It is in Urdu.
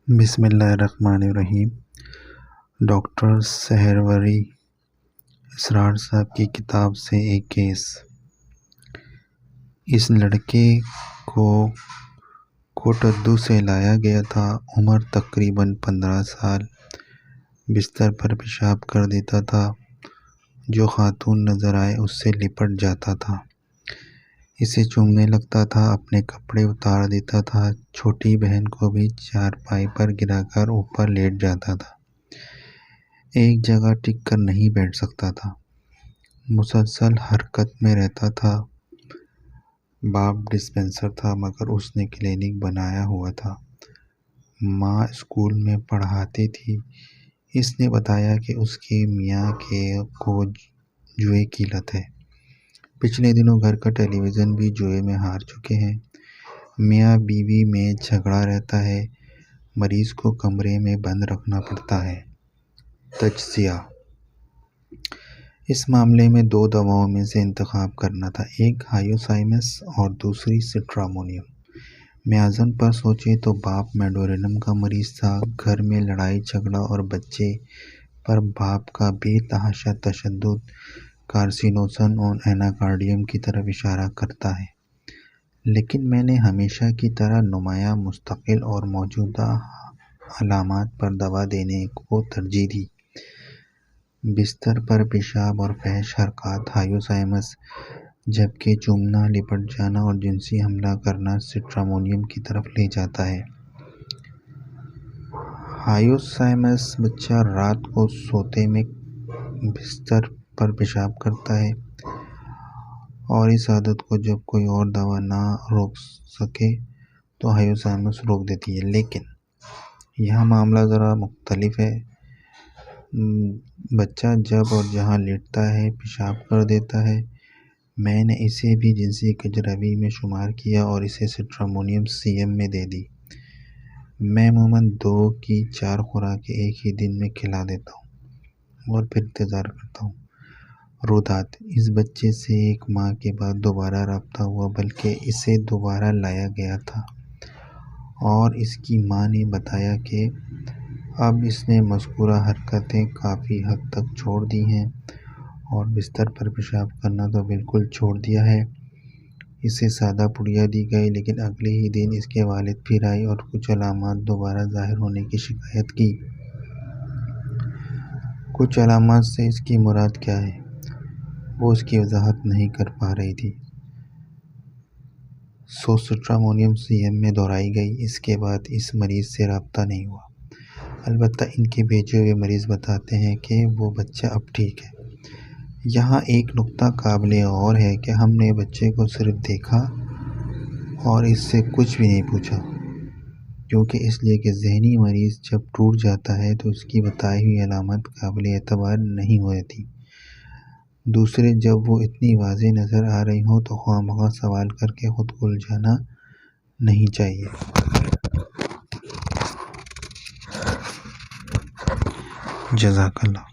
بسم اللہ الرحمن الرحیم۔ ڈاکٹر سہروردی اسرار صاحب کی کتاب سے ایک کیس۔ اس لڑکے کو کوٹدو سے لایا گیا تھا۔ عمر تقریباً 15 سال۔ بستر پر پیشاب کر دیتا تھا۔ جو خاتون نظر آئے اس سے لپٹ جاتا تھا، اسے چومنے لگتا تھا، اپنے کپڑے اتار دیتا تھا، چھوٹی بہن کو بھی چارپائی پر گرا کر اوپر لیٹ جاتا تھا، ایک جگہ ٹک کر نہیں بیٹھ سکتا تھا، مسلسل حرکت میں رہتا تھا۔ باپ ڈسپینسر تھا مگر اس نے کلینک بنایا ہوا تھا۔ ماں اسکول میں پڑھاتی تھی۔ اس نے بتایا کہ اس کی میاں کو جوئے کی لت ہے۔ پچھلے دنوں گھر کا ٹیلی ویژن بھی جوئے میں ہار چکے ہیں۔ میاں بیوی میں جھگڑا رہتا ہے، مریض کو کمرے میں بند رکھنا پڑتا ہے۔ تجزیہ: اس معاملے میں 2 دواؤں میں سے انتخاب کرنا تھا، ایک ہائیوسائمس اور دوسری سٹرامونیم۔ میازن پر سوچے تو باپ میڈورینم کا مریض تھا۔ گھر میں لڑائی جھگڑا اور بچے پر باپ کا بے تحاشا تشدد کارسینوسن اور ایناکارڈیم کی طرف اشارہ کرتا ہے، لیکن میں نے ہمیشہ کی طرح نمایاں مستقل اور موجودہ علامات پر دوا دینے کو ترجیح دی۔ بستر پر پیشاب اور فحش حرکات ہائیوسائمس، جبکہ چومنا، لپٹ جانا اور جنسی حملہ کرنا سٹرامونیم کی طرف لے جاتا ہے۔ ہائیوسائمس بچہ رات کو سوتے میں بستر پر پیشاب کرتا ہے اور اس عادت کو جب کوئی اور دوا نہ روک سکے تو ہائیوسائمس روک دیتی ہے، لیکن یہاں معاملہ ذرا مختلف ہے۔ بچہ جب اور جہاں لیٹتا ہے پیشاب کر دیتا ہے۔ میں نے اسے بھی جنسی کجروی میں شمار کیا اور اسے سٹرامونیم CM میں دے دی۔ میں عموماً 2 کی 4 خوراکیں ایک ہی دن میں کھلا دیتا ہوں اور پھر انتظار کرتا ہوں۔ رودات: اس بچے سے 1 ماہ کے بعد دوبارہ رابطہ ہوا، بلکہ اسے دوبارہ لایا گیا تھا اور اس کی ماں نے بتایا کہ اب اس نے مذکورہ حرکتیں کافی حد تک چھوڑ دی ہیں اور بستر پر پیشاب کرنا تو بالکل چھوڑ دیا ہے۔ اسے سادہ پڑیا دی گئی، لیکن اگلے ہی دن اس کے والد پھر آئے اور کچھ علامات دوبارہ ظاہر ہونے کی شکایت کی۔ کچھ علامات سے اس کی مراد کیا ہے، وہ اس کی وضاحت نہیں کر پا رہی تھی۔ سٹرامونیم CM میں دہرائی گئی۔ اس کے بعد اس مریض سے رابطہ نہیں ہوا، البتہ ان کے بھیجے ہوئے مریض بتاتے ہیں کہ وہ بچہ اب ٹھیک ہے۔ یہاں ایک نکتہ قابل غور ہے کہ ہم نے بچے کو صرف دیکھا اور اس سے کچھ بھی نہیں پوچھا، کیونکہ اس لیے کہ ذہنی مریض جب ٹوٹ جاتا ہے تو اس کی بتائی ہوئی علامات قابل اعتبار نہیں ہوتی۔ دوسرے، جب وہ اتنی واضح نظر آ رہی ہوں تو خواہ مخواہ سوال کر کے خود کو الجھانا نہیں چاہیے۔ جزاک اللہ۔